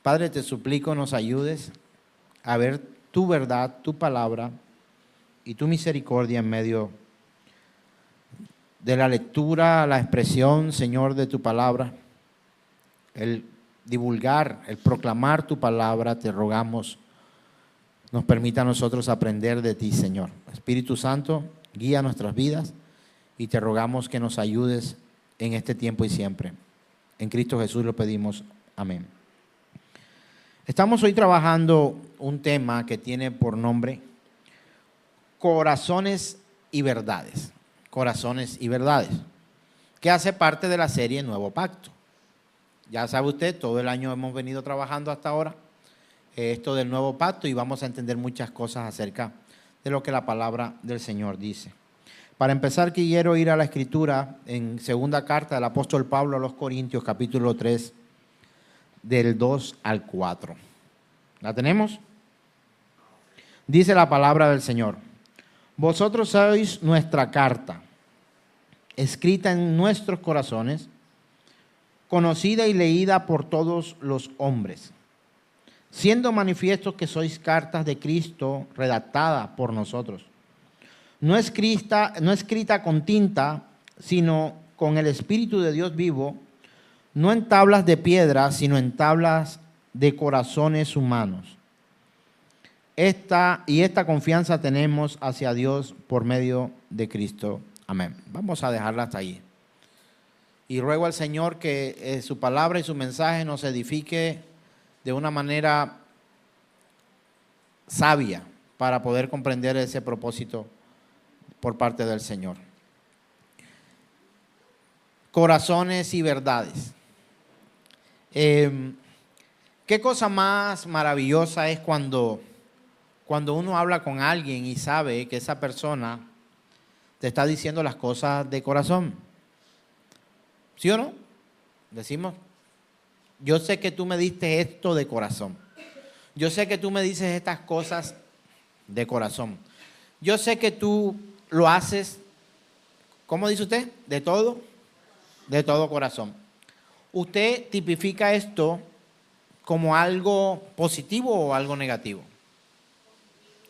Padre, te suplico nos ayudes a ver tu verdad, tu palabra y tu misericordia en medio de la lectura, la expresión, Señor, de tu palabra, el divulgar, el proclamar tu palabra, te rogamos, nos permita a nosotros aprender de ti, Señor. Espíritu Santo, guía nuestras vidas y te rogamos que nos ayudes en este tiempo y siempre. En Cristo Jesús lo pedimos. Amén. Estamos hoy trabajando un tema que tiene por nombre Corazones y Verdades. Corazones y Verdades, que hace parte de la serie Nuevo Pacto. Ya sabe usted, todo el año hemos venido trabajando hasta ahora esto del Nuevo Pacto y vamos a entender muchas cosas acerca de lo que la palabra del Señor dice. Para empezar, quiero ir a la Escritura en segunda carta del apóstol Pablo a los Corintios, capítulo 3, del 2 al 4. ¿La tenemos? Dice la palabra del Señor: vosotros sois nuestra carta, escrita en nuestros corazones, conocida y leída por todos los hombres, siendo manifiesto que sois cartas de Cristo redactada por nosotros, no escrita con tinta, sino con el Espíritu de Dios vivo, no en tablas de piedra, sino en tablas de corazones humanos. Esta confianza tenemos hacia Dios por medio de Cristo. Amén. Vamos a dejarla hasta ahí. Y ruego al Señor que su palabra y su mensaje nos edifique de una manera sabia para poder comprender ese propósito por parte del Señor. Corazones y verdades. ¿Qué cosa más maravillosa es cuando uno habla con alguien y sabe que esa persona te está diciendo las cosas de corazón? ¿Sí o no? Decimos, yo sé que tú me diste esto de corazón. Yo sé que tú me dices estas cosas de corazón. Yo sé que tú lo haces, ¿cómo dice usted? De todo corazón. ¿Usted tipifica esto como algo positivo o algo negativo?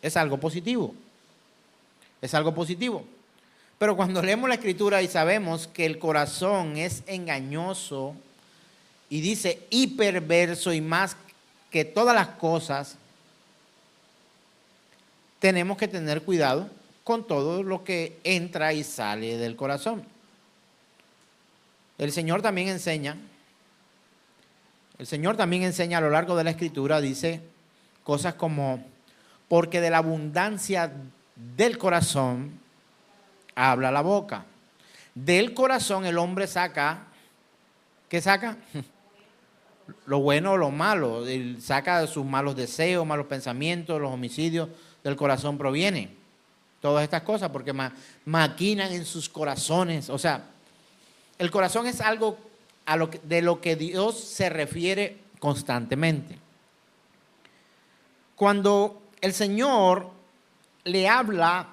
Es algo positivo. Es algo positivo. Pero cuando leemos la Escritura y sabemos que el corazón es engañoso y dice y perverso y más que todas las cosas, tenemos que tener cuidado con todo lo que entra y sale del corazón. El Señor también enseña a lo largo de la Escritura, dice cosas como, porque de la abundancia del corazón habla la boca. Del corazón el hombre saca, ¿qué saca? Lo bueno o lo malo. Él saca sus malos deseos, malos pensamientos, los homicidios, del corazón proviene. Todas estas cosas porque maquinan en sus corazones. O sea, el corazón es algo de lo que Dios se refiere constantemente. Cuando el Señor le habla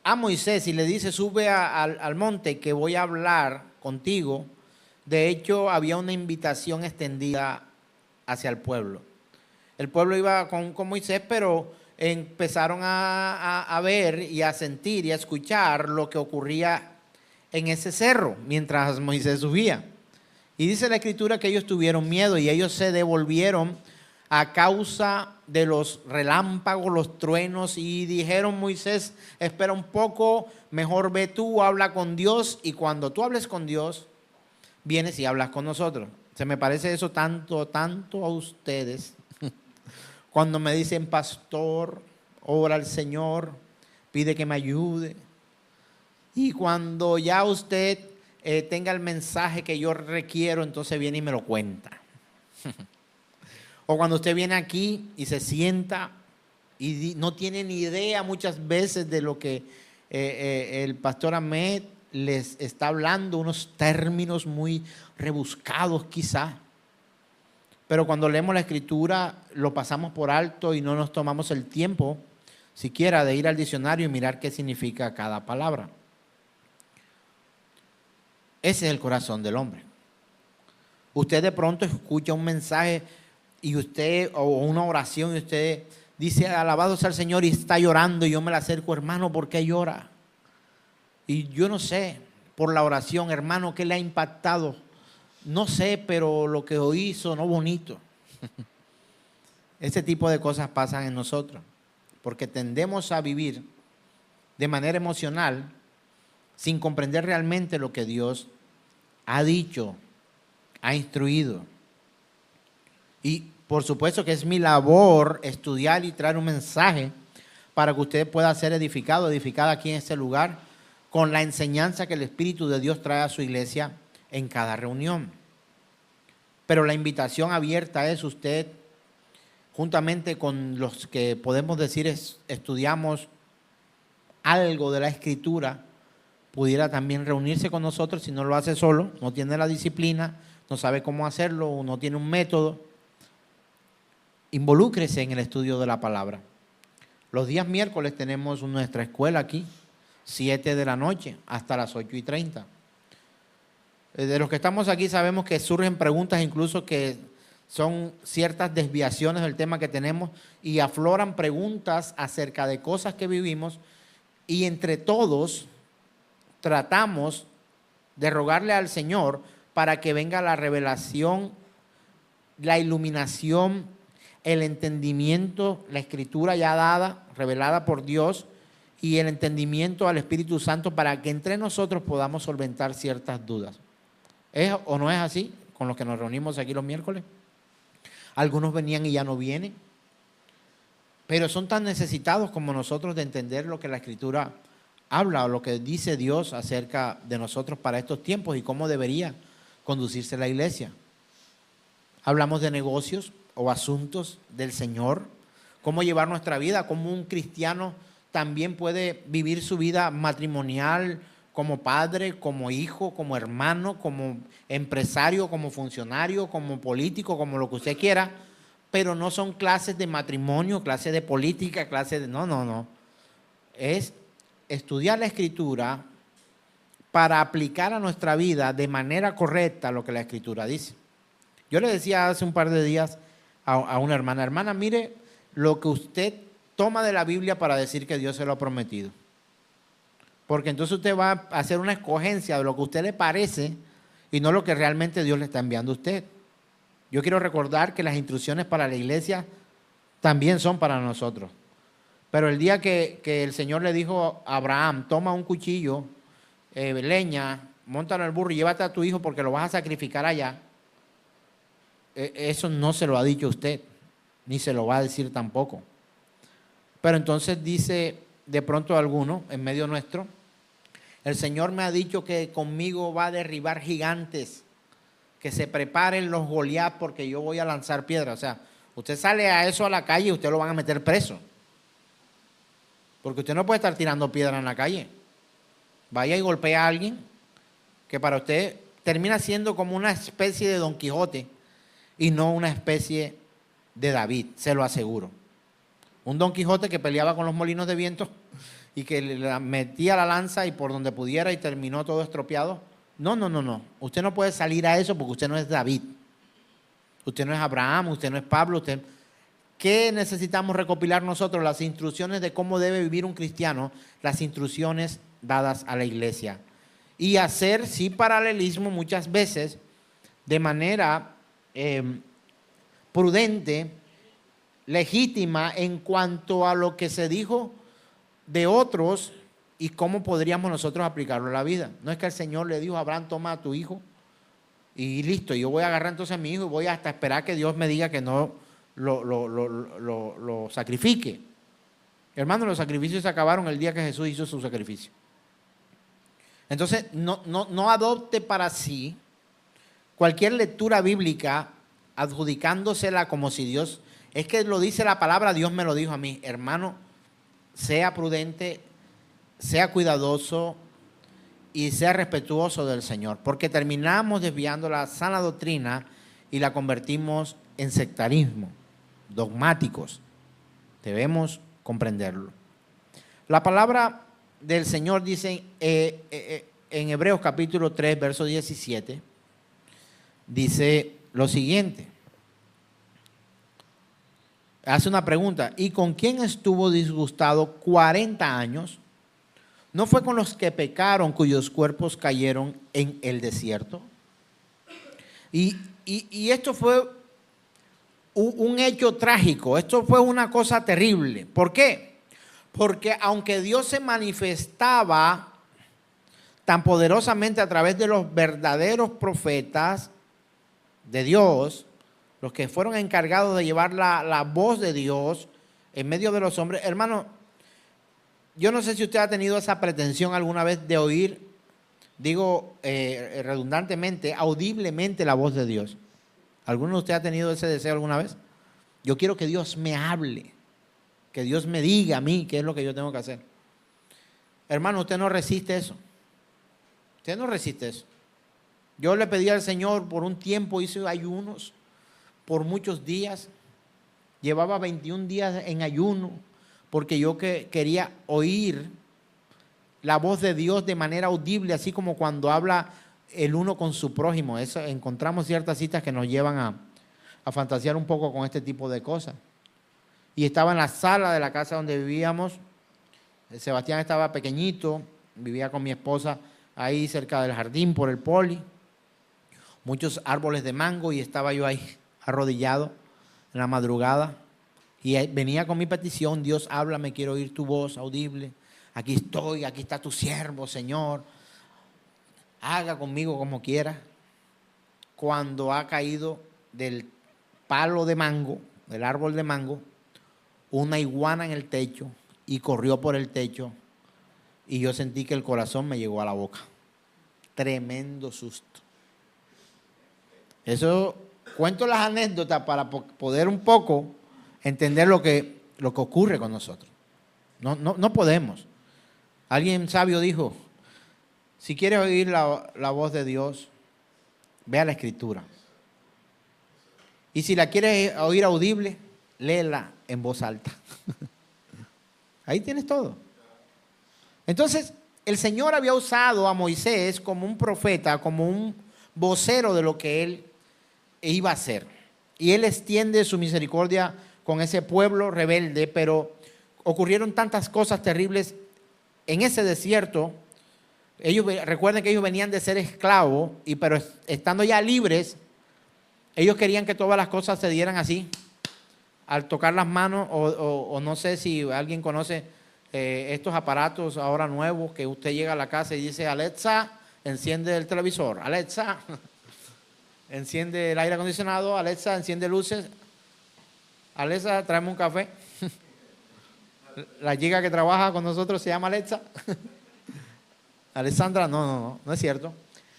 a Moisés y le dice, sube al monte que voy a hablar contigo, de hecho había una invitación extendida hacia el pueblo. El pueblo iba con Moisés, pero empezaron a ver y a sentir y a escuchar lo que ocurría en ese cerro mientras Moisés subía. Y dice la Escritura que ellos tuvieron miedo y ellos se devolvieron a causa de los relámpagos, los truenos, y dijeron, Moisés, espera un poco, mejor ve tú, habla con Dios, y cuando tú hables con Dios, vienes y hablas con nosotros. Se me parece eso tanto a ustedes, cuando me dicen, pastor, ora al Señor, pide que me ayude, y cuando ya usted tenga el mensaje que yo requiero, entonces viene y me lo cuenta. O cuando usted viene aquí y se sienta y no tiene ni idea muchas veces de lo que el pastor Ahmed les está hablando, unos términos muy rebuscados quizá. Pero cuando leemos la Escritura lo pasamos por alto y no nos tomamos el tiempo siquiera de ir al diccionario y mirar qué significa cada palabra. Ese es el corazón del hombre. Usted de pronto escucha un mensaje y usted, o una oración, y usted dice, alabado sea el Señor, y está llorando, y yo me le acerco, hermano, ¿por qué llora? Y yo no sé, por la oración, hermano, ¿qué le ha impactado? No sé, pero lo que oí sonó bonito. Ese tipo de cosas pasan en nosotros, porque tendemos a vivir de manera emocional sin comprender realmente lo que Dios ha dicho, ha instruido. Y por supuesto que es mi labor estudiar y traer un mensaje para que usted pueda ser edificado, edificada aquí en este lugar, con la enseñanza que el Espíritu de Dios trae a su iglesia en cada reunión. Pero la invitación abierta es usted, juntamente con los que podemos decir estudiamos algo de la Escritura, pudiera también reunirse con nosotros. Si no lo hace solo, no tiene la disciplina, no sabe cómo hacerlo, o no tiene un método, involúcrese en el estudio de la palabra. Los días miércoles tenemos nuestra escuela aquí, 7 de la noche hasta las 8:30. De los que estamos aquí sabemos que surgen preguntas incluso que son ciertas desviaciones del tema que tenemos, y afloran preguntas acerca de cosas que vivimos, y entre todos tratamos de rogarle al Señor para que venga la revelación, la iluminación, el entendimiento, la Escritura ya dada, revelada por Dios, y el entendimiento al Espíritu Santo para que entre nosotros podamos solventar ciertas dudas. ¿Es o no es así con los que nos reunimos aquí los miércoles? Algunos venían y ya no vienen, pero son tan necesitados como nosotros de entender lo que la Escritura habla o lo que dice Dios acerca de nosotros para estos tiempos y cómo debería conducirse la iglesia. Hablamos de negocios o asuntos del Señor, cómo llevar nuestra vida, cómo un cristiano también puede vivir su vida matrimonial, como padre, como hijo, como hermano, como empresario, como funcionario, como político, como lo que usted quiera, pero no son clases de matrimonio, clases de política, clases de... No. Es estudiar la Escritura para aplicar a nuestra vida de manera correcta lo que la Escritura dice. Yo le decía hace un par de días a una hermana, mire lo que usted toma de la Biblia para decir que Dios se lo ha prometido. Porque entonces usted va a hacer una escogencia de lo que a usted le parece y no lo que realmente Dios le está enviando a usted. Yo quiero recordar que las instrucciones para la iglesia también son para nosotros. Pero el día que el Señor le dijo a Abraham, toma un cuchillo, leña, móntalo al burro y llévate a tu hijo porque lo vas a sacrificar allá, eso no se lo ha dicho usted, ni se lo va a decir tampoco. Pero entonces dice de pronto alguno en medio nuestro, el Señor me ha dicho que conmigo va a derribar gigantes, que se preparen los Goliat porque yo voy a lanzar piedras. O sea, usted sale a eso a la calle y usted lo van a meter preso. Porque usted no puede estar tirando piedra en la calle. Vaya y golpea a alguien que para usted termina siendo como una especie de Don Quijote y no una especie de David, se lo aseguro. Un Don Quijote que peleaba con los molinos de viento y que le metía la lanza y por donde pudiera y terminó todo estropeado. No. Usted no puede salir a eso porque usted no es David. Usted no es Abraham, usted no es Pablo. Usted... ¿Qué necesitamos recopilar nosotros? Las instrucciones de cómo debe vivir un cristiano, las instrucciones dadas a la iglesia. Y hacer, sí, paralelismo muchas veces de manera prudente, legítima en cuanto a lo que se dijo de otros y cómo podríamos nosotros aplicarlo a la vida. No es que el Señor le dijo a Abraham, toma a tu hijo y listo, yo voy a agarrar entonces a mi hijo y voy hasta esperar que Dios me diga que no lo sacrifique. Hermano, los sacrificios se acabaron el día que Jesús hizo su sacrificio. Entonces, no adopte para sí cualquier lectura bíblica adjudicándosela como si Dios... Es que lo dice la palabra, Dios me lo dijo a mí. Hermano, sea prudente, sea cuidadoso y sea respetuoso del Señor, porque terminamos desviando la sana doctrina y la convertimos en sectarismo, dogmáticos. Debemos comprenderlo. La palabra del Señor dice en Hebreos capítulo 3, verso 17, dice lo siguiente: hace una pregunta, ¿y con quién estuvo disgustado 40 años? ¿No fue con los que pecaron, cuyos cuerpos cayeron en el desierto? Y esto fue un hecho trágico, esto fue una cosa terrible. ¿Por qué? Porque aunque Dios se manifestaba tan poderosamente a través de los verdaderos profetas de Dios, los que fueron encargados de llevar la voz de Dios en medio de los hombres, hermano, yo no sé si usted ha tenido esa pretensión alguna vez de oír, digo redundantemente, audiblemente la voz de Dios. ¿Alguno de ustedes ha tenido ese deseo alguna vez? Yo quiero que Dios me hable, que Dios me diga a mí qué es lo que yo tengo que hacer. Hermano, usted no resiste eso. Usted no resiste eso. Yo le pedí al Señor por un tiempo, hice ayunos por muchos días. Llevaba 21 días en ayuno porque yo quería oír la voz de Dios de manera audible, así como cuando habla el uno con su prójimo. Eso, encontramos ciertas citas que nos llevan a fantasear un poco con este tipo de cosas. Y estaba en la sala de la casa donde vivíamos. Sebastián estaba pequeñito, vivía con mi esposa ahí cerca del jardín por el poli. Muchos árboles de mango y estaba yo ahí arrodillado en la madrugada. Y venía con mi petición: Dios, háblame, quiero oír tu voz audible. Aquí estoy, aquí está tu siervo, Señor. Haga conmigo como quiera. Cuando ha caído del palo de mango, del árbol de mango, una iguana en el techo y corrió por el techo y yo sentí que el corazón me llegó a la boca. Tremendo susto. Eso, cuento las anécdotas para poder un poco entender lo que ocurre con nosotros. No podemos. Alguien sabio dijo: si quieres oír la voz de Dios, ve a la Escritura. Y si la quieres oír audible, léela en voz alta. Ahí tienes todo. Entonces, el Señor había usado a Moisés como un profeta, como un vocero de lo que él iba a hacer. Y él extiende su misericordia con ese pueblo rebelde, pero ocurrieron tantas cosas terribles en ese desierto. Recuerden que ellos venían de ser esclavos, pero estando ya libres, ellos querían que todas las cosas se dieran así, al tocar las manos, o no sé si alguien conoce estos aparatos ahora nuevos que usted llega a la casa y dice: Alexa, enciende el televisor, Alexa, enciende el aire acondicionado, Alexa, enciende luces, Alexa, tráeme un café. La chica que trabaja con nosotros se llama Alexa. Alessandra, no es cierto.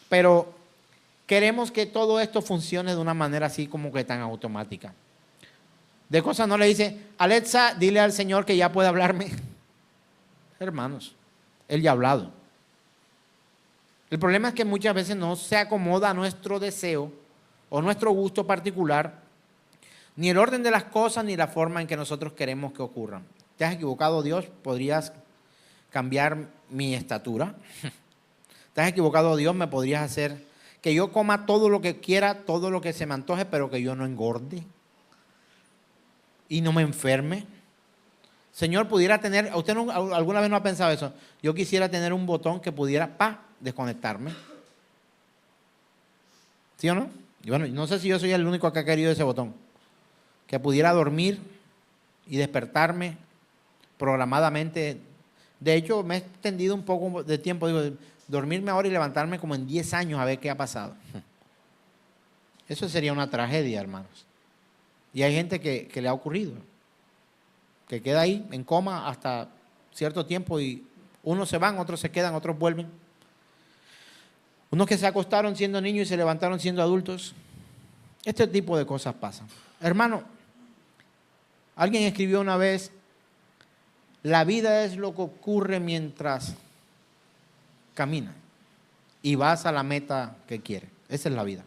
Pero queremos que todo esto funcione de una manera así como que tan automática. De cosas no le dice: Alexa, dile al Señor que ya puede hablarme. Hermanos, Él ya ha hablado. El problema es que muchas veces no se acomoda a nuestro deseo o nuestro gusto particular, ni el orden de las cosas, ni la forma en que nosotros queremos que ocurran. ¿Te has equivocado, Dios? ¿Podrías cambiar mi estatura? ¿Te has equivocado, Dios? ¿Me podrías hacer que yo coma todo lo que quiera, todo lo que se me antoje, pero que yo no engorde y no me enferme? Señor, pudiera tener, ¿usted alguna vez no ha pensado eso? Yo quisiera tener un botón que pudiera desconectarme. ¿Sí o no? Y bueno, no sé si yo soy el único que ha querido ese botón. Que pudiera dormir y despertarme programadamente. De hecho, me he extendido un poco de tiempo. Digo, dormirme ahora y levantarme como en 10 años a ver qué ha pasado. Eso sería una tragedia, hermanos. Y hay gente que le ha ocurrido, que queda ahí en coma hasta cierto tiempo y unos se van, otros se quedan, otros vuelven. Unos que se acostaron siendo niños y se levantaron siendo adultos. Este tipo de cosas pasan. Hermano, alguien escribió una vez: la vida es lo que ocurre mientras caminas y vas a la meta que quieres. Esa es la vida.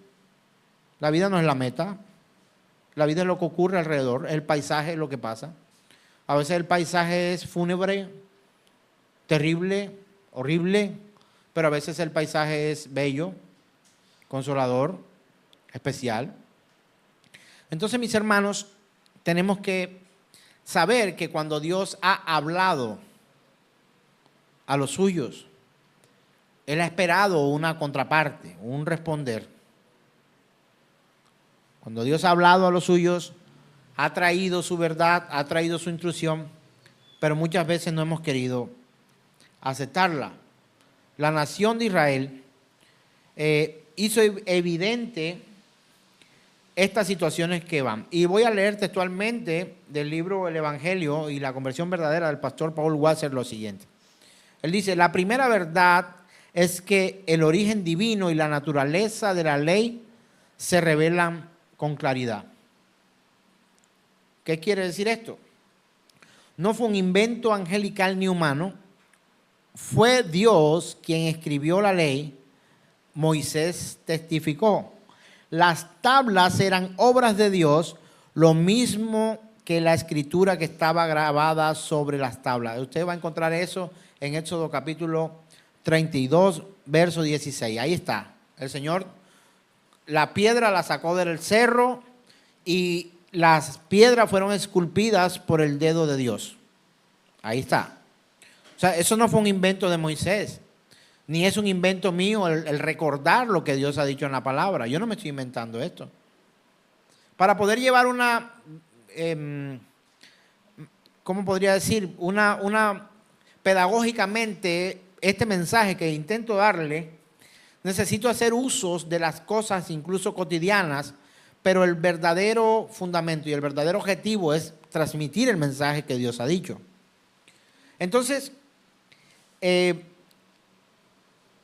La vida no es la meta. La vida es lo que ocurre alrededor. El paisaje es lo que pasa. A veces el paisaje es fúnebre, terrible, horrible, pero a veces el paisaje es bello, consolador, especial. Entonces, mis hermanos, tenemos que saber que cuando Dios ha hablado a los suyos, Él ha esperado una contraparte, un responder. Cuando Dios ha hablado a los suyos, ha traído su verdad, ha traído su instrucción, pero muchas veces no hemos querido aceptarla. La nación de Israel hizo evidente estas situaciones que van. Y voy a leer textualmente del libro El Evangelio y la conversión verdadera del pastor Paul Wasser lo siguiente. Él dice, la primera verdad es que el origen divino y la naturaleza de la ley se revelan con claridad. ¿Qué quiere decir esto? No fue un invento angelical ni humano, fue Dios quien escribió la ley. Moisés testificó. Las tablas eran obras de Dios, lo mismo que la escritura que estaba grabada sobre las tablas. Usted va a encontrar eso en Éxodo capítulo 32, verso 16. Ahí está. El Señor, la piedra la sacó del cerro y las piedras fueron esculpidas por el dedo de Dios. Ahí está. O sea, eso no fue un invento de Moisés, ni es un invento mío el recordar lo que Dios ha dicho en la palabra. Yo no me estoy inventando esto. Para poder llevar una, ¿cómo podría decir? Una pedagógicamente, este mensaje que intento darle, necesito hacer usos de las cosas incluso cotidianas, pero el verdadero fundamento y el verdadero objetivo es transmitir el mensaje que Dios ha dicho. Entonces,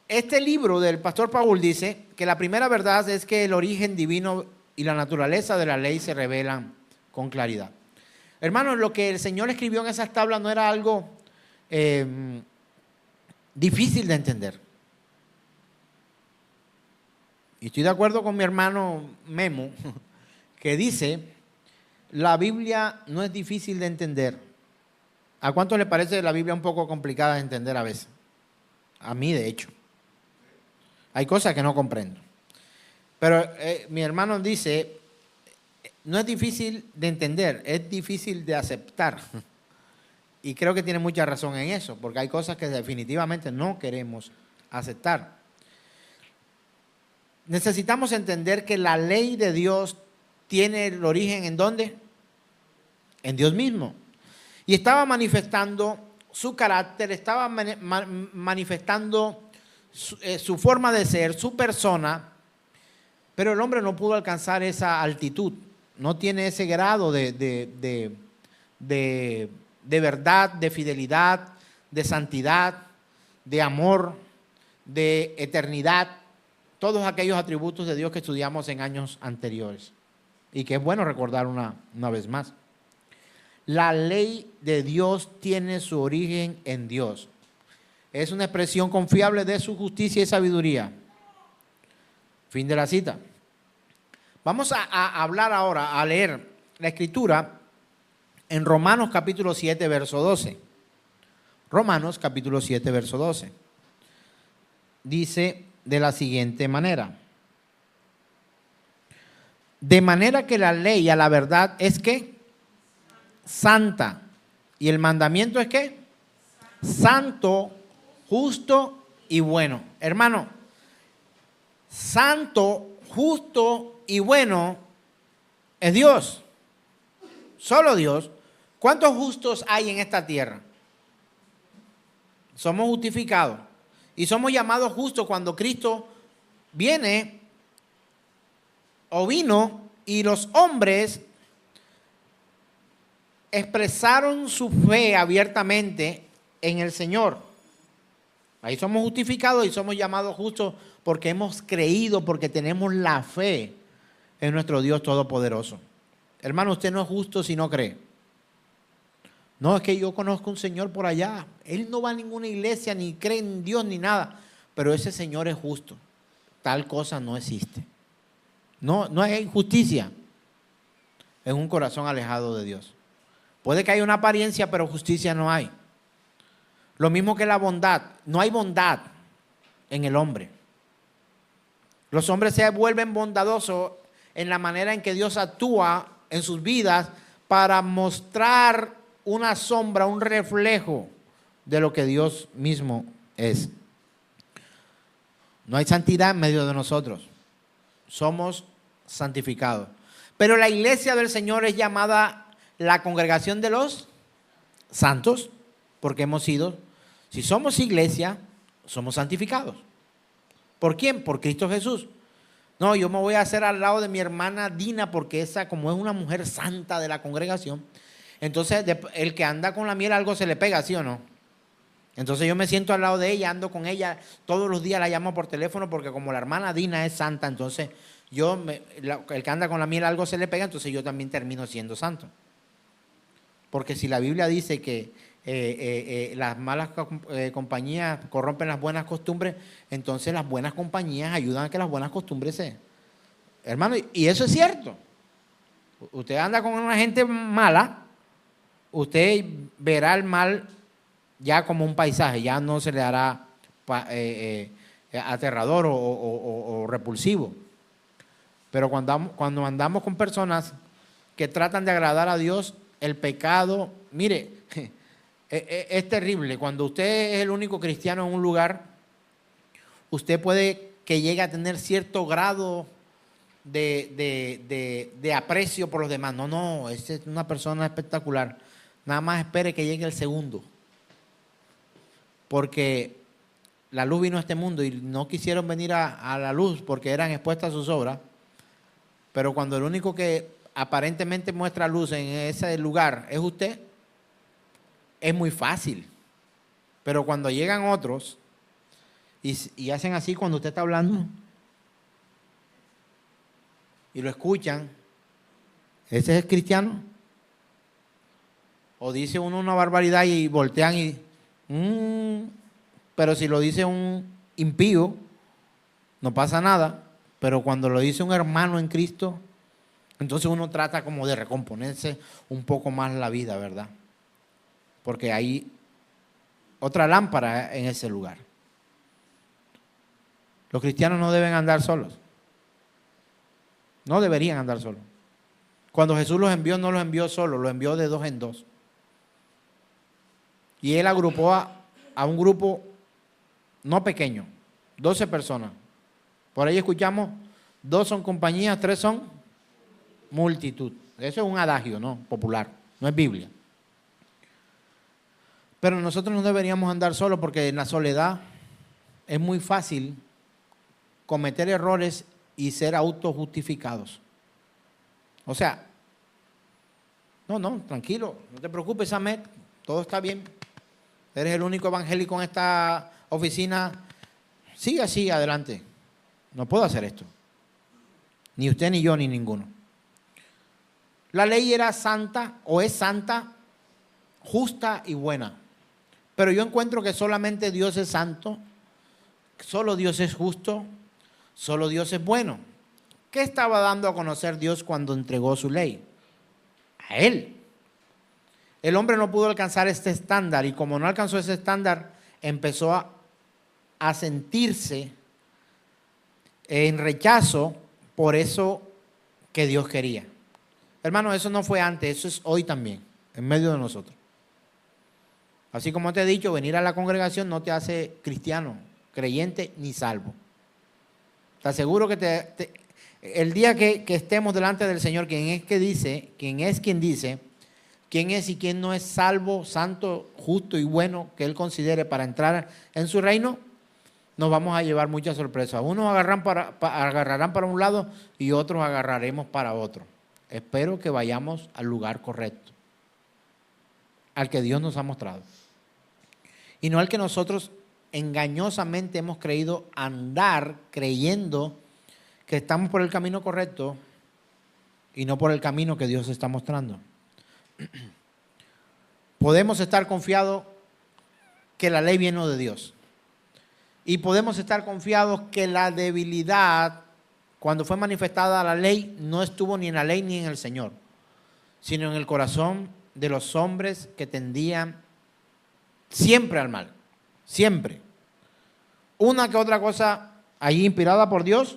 este libro del pastor Paul dice que la primera verdad es que el origen divino y la naturaleza de la ley se revelan con claridad. Hermanos, lo que el Señor escribió en esas tablas no era algo difícil de entender. Y estoy de acuerdo con mi hermano Memo, que dice, la Biblia no es difícil de entender. ¿A cuánto le parece la Biblia un poco complicada de entender a veces? A mí, de hecho. Hay cosas que no comprendo. Pero mi hermano dice, no es difícil de entender, es difícil de aceptar. Y creo que tiene mucha razón en eso, porque hay cosas que definitivamente no queremos aceptar. Necesitamos entender que la ley de Dios tiene el origen ¿en dónde? En Dios mismo. Y estaba manifestando su carácter, estaba manifestando su forma de ser, su persona, pero el hombre no pudo alcanzar esa altitud, no tiene ese grado de verdad, de fidelidad, de santidad, de amor, de eternidad, todos aquellos atributos de Dios que estudiamos en años anteriores y que es bueno recordar una vez más. La ley de Dios tiene su origen en Dios. Es una expresión confiable de su justicia y sabiduría. Fin de la cita. Vamos a hablar ahora, a leer la Escritura en Romanos capítulo 7, verso 12. Romanos capítulo 7, verso 12. Dice de la siguiente manera. De manera que la ley a la verdad es ¿qué? Santa. ¿Y el mandamiento es qué? Santo, justo y bueno. Hermano, santo, justo y bueno es Dios. Solo Dios. ¿Cuántos justos hay en esta tierra? Somos justificados. Y somos llamados justos cuando Cristo viene o vino y los hombres expresaron su fe abiertamente en el Señor. Ahí somos justificados y somos llamados justos porque hemos creído, porque tenemos la fe en nuestro Dios Todopoderoso. Hermano, usted no es justo si no cree. No, es que yo conozco un señor por allá. Él no va a ninguna iglesia, ni cree en Dios, ni nada. Pero ese señor es justo. Tal cosa no existe. No hay injusticia en un corazón alejado de Dios. Puede que haya una apariencia, pero justicia no hay. Lo mismo que la bondad. No hay bondad en el hombre. Los hombres se vuelven bondadosos en la manera en que Dios actúa en sus vidas para mostrar una sombra, un reflejo de lo que Dios mismo es. No hay santidad en medio de nosotros. Somos santificados. Pero la iglesia del Señor es llamada la congregación de los santos, porque hemos sido, si somos iglesia, somos santificados. ¿Por quién? Por Cristo Jesús. No, yo me voy a hacer al lado de mi hermana Dina, porque esa, como es una mujer santa de la congregación, entonces el que anda con la miel algo se le pega, ¿sí o no? Entonces yo me siento al lado de ella, ando con ella, todos los días la llamo por teléfono, porque como la hermana Dina es santa, entonces el que anda con la miel algo se le pega, entonces yo también termino siendo santo. Porque si la Biblia dice que las malas compañías corrompen las buenas costumbres, entonces las buenas compañías ayudan a que las buenas costumbres se... Hermano, y eso es cierto. Usted anda con una gente mala, usted verá el mal ya como un paisaje, ya no se le hará aterrador o repulsivo. Pero cuando andamos con personas que tratan de agradar a Dios, el pecado, mire, es terrible. Cuando usted es el único cristiano en un lugar, usted puede que llegue a tener cierto grado de aprecio por los demás. No, esa es una persona espectacular. Nada más espere que llegue el segundo. Porque la luz vino a este mundo y no quisieron venir a la luz porque eran expuestas a sus obras. Pero cuando el único que aparentemente muestra luz en ese lugar es usted, es muy fácil. Pero cuando llegan otros y hacen así cuando usted está hablando y lo escuchan, ¿ese es el cristiano? O dice uno una barbaridad y voltean y... pero si lo dice un impío, no pasa nada. Pero cuando lo dice un hermano en Cristo, entonces uno trata como de recomponerse un poco más la vida, ¿verdad? Porque hay otra lámpara en ese lugar. Los cristianos no deben andar solos. No deberían andar solos. Cuando Jesús los envió, no los envió solos, los envió de 2 en 2. Y Él agrupó a un grupo no pequeño, 12 personas. Por ahí escuchamos, 2 son compañías, 3 son multitud. Eso es un adagio, ¿no? Popular, no es Biblia. Pero nosotros no deberíamos andar solos porque en la soledad es muy fácil cometer errores y ser autojustificados. O sea, no, tranquilo, no te preocupes, Ahmed, todo está bien. Eres el único evangélico en esta oficina. Sigue así, adelante. No puedo hacer esto. Ni usted, ni yo, ni ninguno. La ley era santa, o es santa, justa y buena. Pero yo encuentro que solamente Dios es santo, solo Dios es justo, solo Dios es bueno. ¿Qué estaba dando a conocer Dios cuando entregó su ley? A Él. El hombre no pudo alcanzar este estándar y como no alcanzó ese estándar, empezó a sentirse en rechazo por eso que Dios quería. Hermano, eso no fue antes, eso es hoy también, en medio de nosotros. Así como te he dicho, venir a la congregación no te hace cristiano, creyente ni salvo. Te aseguro que el día que estemos delante del Señor, quién es quien dice, quién es y quién no es salvo, santo, justo y bueno que Él considere para entrar en su reino, nos vamos a llevar muchas sorpresas. Unos agarrarán para un lado y otros agarraremos para otro. Espero que vayamos al lugar correcto, al que Dios nos ha mostrado. Y no al que nosotros engañosamente hemos creído andar creyendo que estamos por el camino correcto y no por el camino que Dios está mostrando. Podemos estar confiados que la ley viene de Dios. Y podemos estar confiados que la debilidad, cuando fue manifestada la ley, no estuvo ni en la ley ni en el Señor, sino en el corazón de los hombres que tendían siempre al mal, siempre. Una que otra cosa allí inspirada por Dios,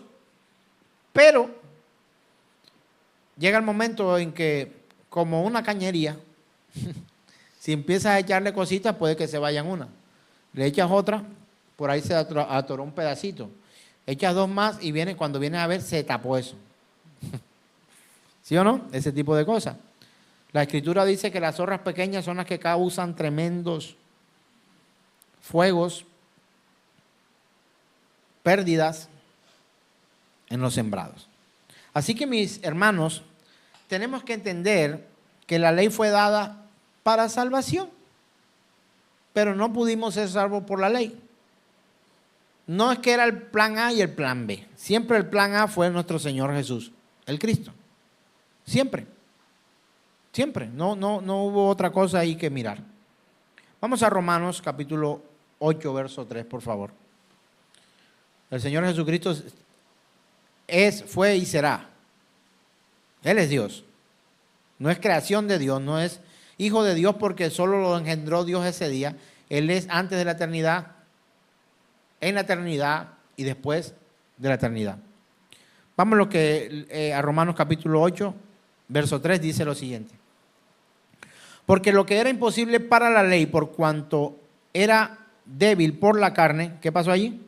pero llega el momento en que, como una cañería. Si empiezas a echarle cositas, puede que se vayan una. Le echas otra, por ahí se atoró un pedacito. Echas dos más y cuando vienes a ver, se tapó eso. ¿Sí o no? Ese tipo de cosas. La Escritura dice que las zorras pequeñas son las que causan tremendos fuegos, pérdidas en los sembrados. Así que, mis hermanos, tenemos que entender que la ley fue dada para salvación, pero no pudimos ser salvos por la ley. No es que era el plan A y el plan B. Siempre el plan A fue nuestro Señor Jesús, el Cristo. Siempre. Siempre. No hubo otra cosa ahí que mirar. Vamos a Romanos capítulo 8, verso 3, por favor. El Señor Jesucristo fue y será. Él es Dios. No es creación de Dios, no es hijo de Dios porque solo lo engendró Dios ese día. Él es antes de la eternidad, en la eternidad y después de la eternidad. Vamos a Romanos capítulo 8, verso 3, dice lo siguiente. Porque lo que era imposible para la ley, por cuanto era débil por la carne, ¿qué pasó allí?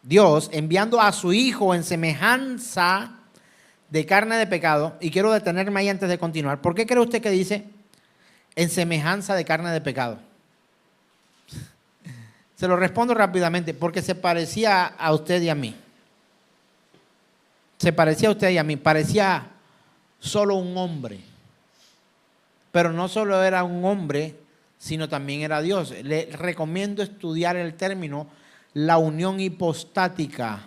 Dios, enviando a su Hijo en semejanza de carne de pecado, y quiero detenerme ahí antes de continuar. ¿Por qué cree usted que dice en semejanza de carne de pecado? Se lo respondo rápidamente, porque se parecía a usted y a mí. Se parecía a usted y a mí, parecía solo un hombre. Pero no solo era un hombre, sino también era Dios. Le recomiendo estudiar el término la unión hipostática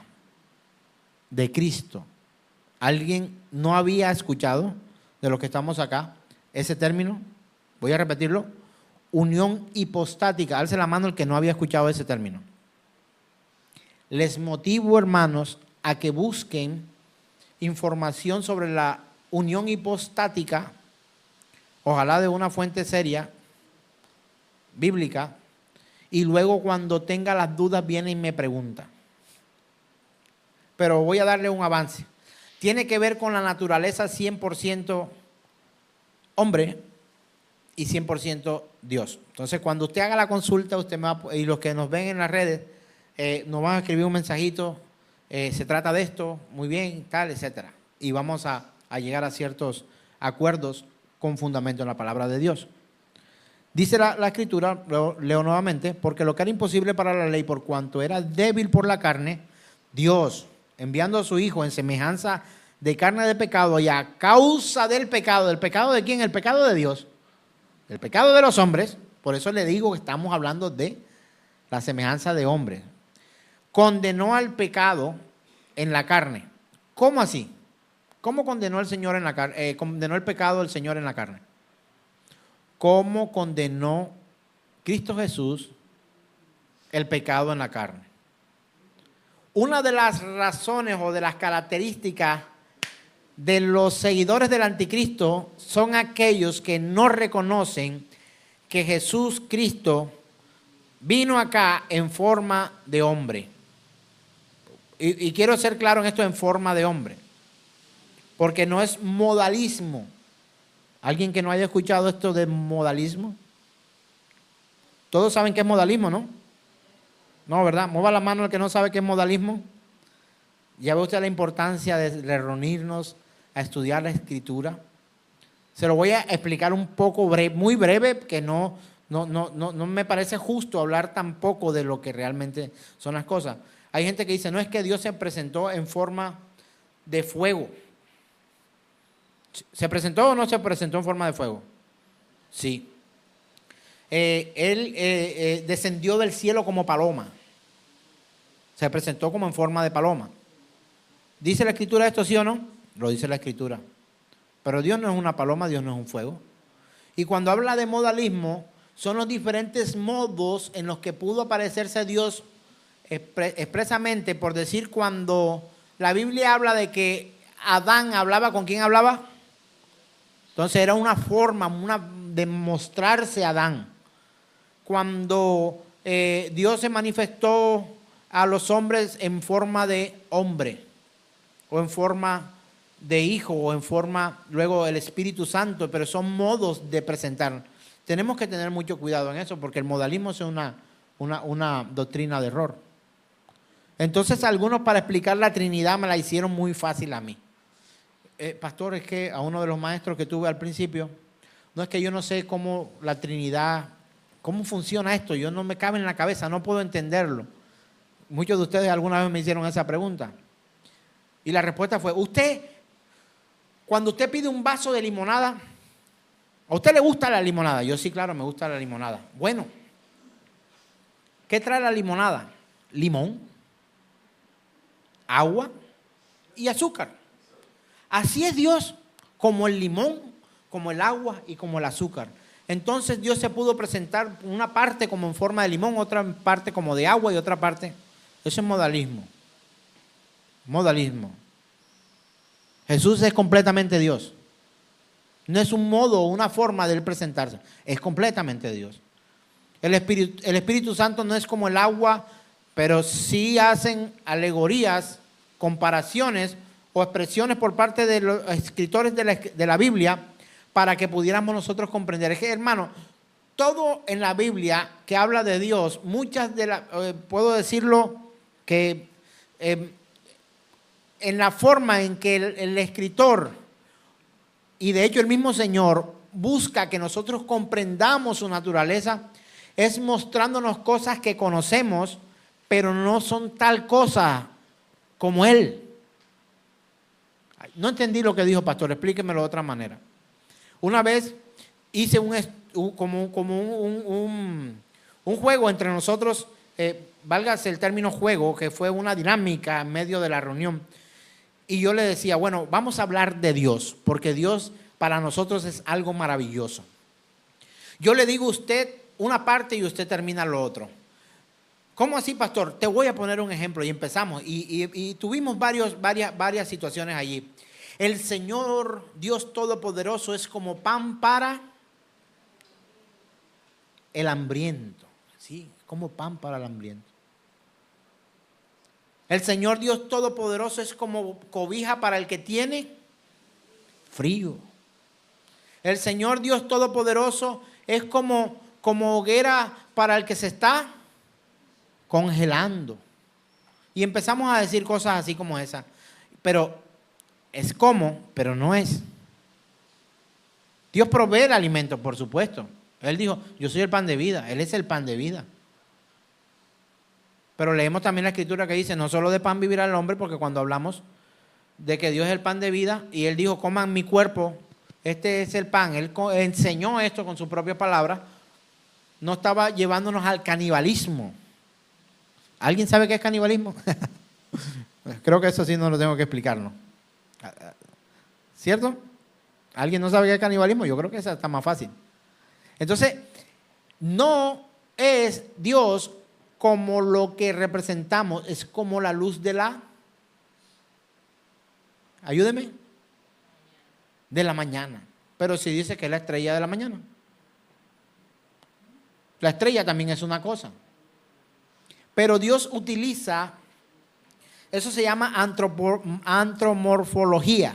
de Cristo. ¿Alguien no había escuchado de los que estamos acá ese término? Voy a repetirlo. Unión hipostática. Alce la mano el que no había escuchado ese término. Les motivo, hermanos, a que busquen información sobre la unión hipostática, ojalá de una fuente seria, bíblica, y luego cuando tenga las dudas viene y me pregunta. Pero voy a darle un avance. Tiene que ver con la naturaleza 100% hombre y 100% Dios. Entonces, cuando usted haga la consulta, y los que nos ven en las redes, nos van a escribir un mensajito, se trata de esto, muy bien, tal, etcétera. Y vamos a llegar a ciertos acuerdos con fundamento en la palabra de Dios. Dice la Escritura, leo nuevamente, porque lo que era imposible para la ley, por cuanto era débil por la carne, Dios, enviando a su Hijo en semejanza de carne de pecado, y a causa del pecado ¿de quién? El pecado de Dios, el pecado de los hombres. Por eso le digo que estamos hablando de la semejanza de hombres. Condenó al pecado en la carne. ¿Cómo así? ¿Cómo condenó el Señor en la carne? Condenó el pecado del Señor en la carne. ¿Cómo condenó Cristo Jesús el pecado en la carne? Una de las razones o de las características de los seguidores del anticristo son aquellos que no reconocen que Jesús Cristo vino acá en forma de hombre. Y quiero ser claro en esto, en forma de hombre, porque no es modalismo. ¿Alguien que no haya escuchado esto de modalismo? Todos saben qué es modalismo, ¿no? No, ¿verdad? Mueva la mano el que no sabe qué es modalismo. Ya ve usted la importancia de reunirnos a estudiar la Escritura. Se lo voy a explicar un poco muy breve, que no me parece justo hablar tan poco de lo que realmente son las cosas. Hay gente que dice, no, es que Dios se presentó en forma de fuego. ¿Se presentó o no se presentó en forma de fuego? Sí. Él descendió del cielo como paloma. Se presentó como en forma de paloma. ¿Dice la Escritura esto, sí o no? Lo dice la Escritura. Pero Dios no es una paloma, Dios no es un fuego. Y cuando habla de modalismo, son los diferentes modos en los que pudo aparecerse Dios expresamente, por decir, cuando la Biblia habla de que Adán hablaba, ¿con quién hablaba? Entonces era una forma de mostrarse a Adán. Cuando Dios se manifestó a los hombres en forma de hombre o en forma de hijo o en forma, luego el Espíritu Santo, pero son modos de presentar. Tenemos que tener mucho cuidado en eso porque el modalismo es una doctrina de error. Entonces algunos para explicar la Trinidad me la hicieron muy fácil a mí. Pastor, es que a uno de los maestros que tuve al principio, no es que yo no sé cómo la Trinidad, cómo funciona esto, yo no me cabe en la cabeza, no puedo entenderlo. Muchos de ustedes alguna vez me hicieron esa pregunta. Y la respuesta fue, cuando usted pide un vaso de limonada, ¿a usted le gusta la limonada? Yo sí, claro, me gusta la limonada. Bueno, ¿qué trae la limonada? Limón, agua y azúcar. Así es Dios, como el limón, como el agua y como el azúcar. Entonces Dios se pudo presentar una parte como en forma de limón, otra parte como de agua y otra parte. Eso es modalismo. Modalismo. Jesús es completamente Dios. No es un modo o una forma de él presentarse. Es completamente Dios. El Espíritu Santo no es como el agua, pero sí hacen alegorías, comparaciones o expresiones por parte de los escritores de la Biblia para que pudiéramos nosotros comprender. Es que, hermano, todo en la Biblia que habla de Dios, muchas de las, puedo decirlo que en la forma en que el escritor y de hecho el mismo Señor busca que nosotros comprendamos su naturaleza, es mostrándonos cosas que conocemos, pero no son tal cosa como Él. No entendí lo que dijo, pastor, explíquemelo de otra manera. Una vez hice un juego entre nosotros, válgase el término juego, que fue una dinámica en medio de la reunión. Y yo le decía, bueno, vamos a hablar de Dios, porque Dios para nosotros es algo maravilloso. Yo le digo a usted una parte y usted termina lo otro. ¿Cómo así, pastor? Te voy a poner un ejemplo y empezamos. Y tuvimos varias situaciones allí. El Señor Dios Todopoderoso es como pan para el hambriento. Sí, como pan para el hambriento. El Señor Dios Todopoderoso es como cobija para el que tiene frío. El Señor Dios Todopoderoso es como hoguera para el que se está congelando. Y empezamos a decir cosas así como esa. Pero es como, pero no es. Dios provee el alimento, por supuesto. Él dijo, yo soy el pan de vida. Él es el pan de vida. Pero leemos también la escritura que dice, no solo de pan vivirá el hombre, porque cuando hablamos de que Dios es el pan de vida, y Él dijo, coman mi cuerpo, este es el pan. Él enseñó esto con sus propias palabras. No estaba llevándonos al canibalismo. ¿Alguien sabe qué es canibalismo? Creo que eso sí no lo tengo que explicar, ¿no? ¿Cierto? ¿Alguien no sabe qué es canibalismo? Yo creo que eso está más fácil. Entonces, no es Dios como lo que representamos, es como la luz de la... Ayúdeme. De la mañana. Pero si dice que es la estrella de la mañana. La estrella también es una cosa. Pero Dios utiliza, eso se llama antropomorfología.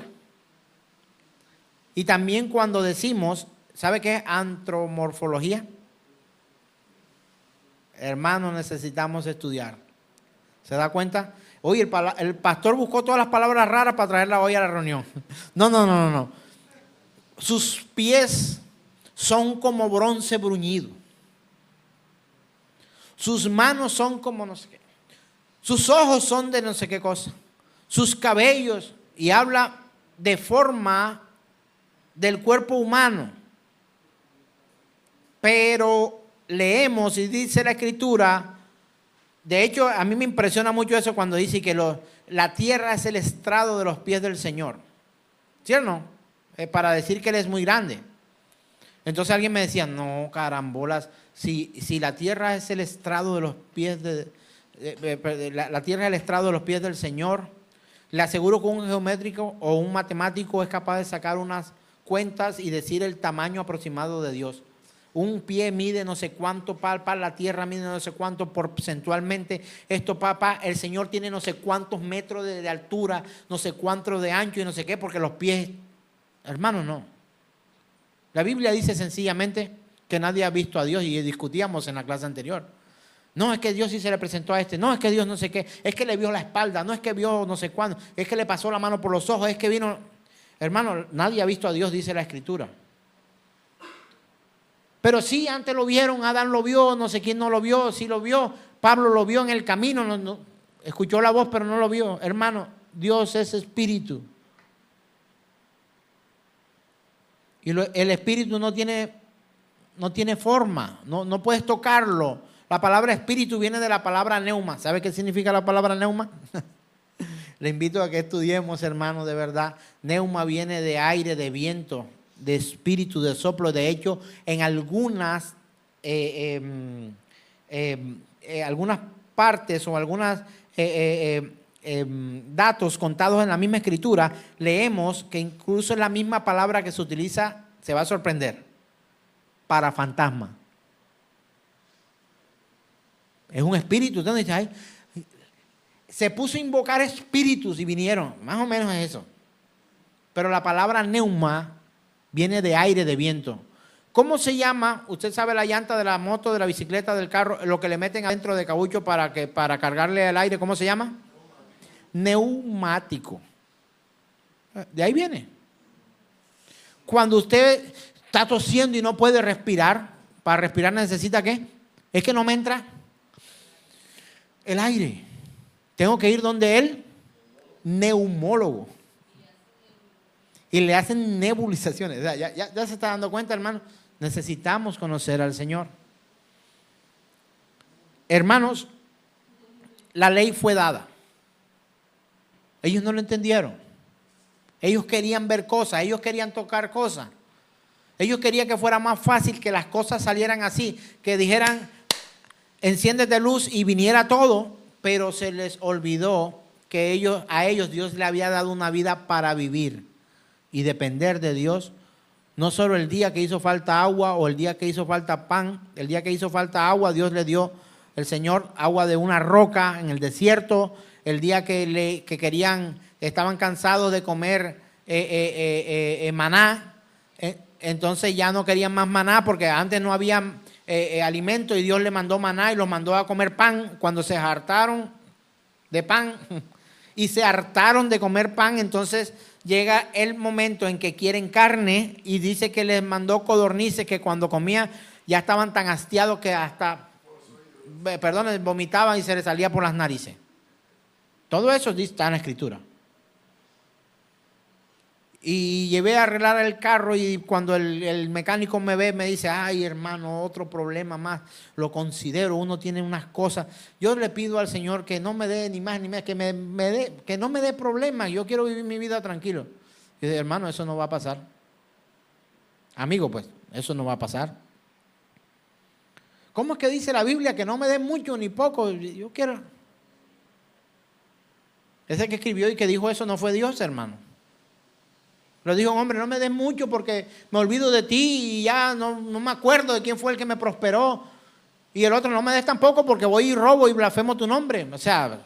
Y también cuando decimos, ¿sabe qué es antropomorfología? Hermanos, necesitamos estudiar. ¿Se da cuenta? Oye, el pastor buscó todas las palabras raras para traerlas hoy a la reunión. No. Sus pies son como bronce bruñido. Sus manos son como no sé qué. Sus ojos son de no sé qué cosa. Sus cabellos. Y habla de forma del cuerpo humano. Pero leemos y dice la escritura, de hecho a mí me impresiona mucho eso cuando dice que la tierra es el estrado de los pies del Señor. ¿Sí o no? Para decir que Él es muy grande. Entonces alguien me decía, no, carambolas, si la tierra es el estrado de los pies la tierra es el estrado de los pies del Señor, le aseguro que un geométrico o un matemático es capaz de sacar unas cuentas y decir el tamaño aproximado de Dios. Un pie mide no sé cuánto, la tierra mide no sé cuánto porcentualmente. Esto, el Señor tiene no sé cuántos metros de altura, no sé cuántos de ancho y no sé qué, porque los pies, hermano, no. La Biblia dice sencillamente que nadie ha visto a Dios, y discutíamos en la clase anterior. No, es que Dios sí se le presentó a este. No, es que Dios no sé qué. Es que le vio la espalda. No es que vio no sé cuándo. Es que le pasó la mano por los ojos. Es que vino. Hermano, nadie ha visto a Dios, dice la Escritura. Pero sí, antes lo vieron. Adán lo vio. No sé quién no lo vio. Sí lo vio. Pablo lo vio en el camino. Escuchó la voz, pero no lo vio. Hermano, Dios es espíritu. Y el espíritu no tiene forma. No puedes tocarlo. La palabra espíritu viene de la palabra neuma. ¿Sabe qué significa la palabra neuma? Le invito a que estudiemos, hermano, de verdad. Neuma viene de aire, de viento, de espíritu, de soplo. De hecho, en algunas partes o algunos datos contados en la misma escritura, leemos que incluso es la misma palabra que se utiliza, se va a sorprender, para fantasma. Es un espíritu. Entonces dice, ay, se puso a invocar espíritus y vinieron. Más o menos es eso. Pero la palabra neuma viene de aire, de viento. ¿Cómo se llama? Usted sabe la llanta de la moto, de la bicicleta, del carro, lo que le meten adentro de caucho para cargarle el aire. ¿Cómo se llama? Neumático. De ahí viene. Cuando usted está tosiendo y no puede respirar, para respirar necesita ¿qué? Es que no me entra el aire. Tengo que ir donde el neumólogo. Y le hacen nebulizaciones. O sea, ya se está dando cuenta, hermano. Necesitamos conocer al Señor. Hermanos, la ley fue dada. Ellos no lo entendieron. Ellos querían ver cosas, ellos querían tocar cosas. Ellos querían que fuera más fácil, que las cosas salieran así, que dijeran, enciéndete luz y viniera todo, pero se les olvidó que a ellos Dios le había dado una vida para vivir y depender de Dios. No solo el día que hizo falta agua o el día que hizo falta pan, el día que hizo falta agua, Dios le dio el Señor agua de una roca en el desierto. El día que querían, estaban cansados de comer maná, entonces ya no querían más maná porque antes no había alimento y Dios le mandó maná y los mandó a comer pan. Cuando se hartaron de pan y se hartaron de comer pan, entonces llega el momento en que quieren carne y dice que les mandó codornices que cuando comían ya estaban tan hastiados que hasta, vomitaban y se les salía por las narices. Todo eso está en la Escritura. Y llevé a arreglar el carro y cuando el mecánico me ve, me dice, ay hermano, otro problema más, lo considero, uno tiene unas cosas. Yo le pido al Señor que no me dé ni más ni menos, que no me dé problemas, yo quiero vivir mi vida tranquilo. Y dice, hermano, eso no va a pasar. Amigo, pues, eso no va a pasar. ¿Cómo es que dice la Biblia que no me dé mucho ni poco? Yo quiero. Ese que escribió y que dijo eso no fue Dios, hermano. Lo dijo un hombre, no me des mucho porque me olvido de ti y ya no me acuerdo de quién fue el que me prosperó. Y el otro, no me des tampoco porque voy y robo y blasfemo tu nombre. O sea,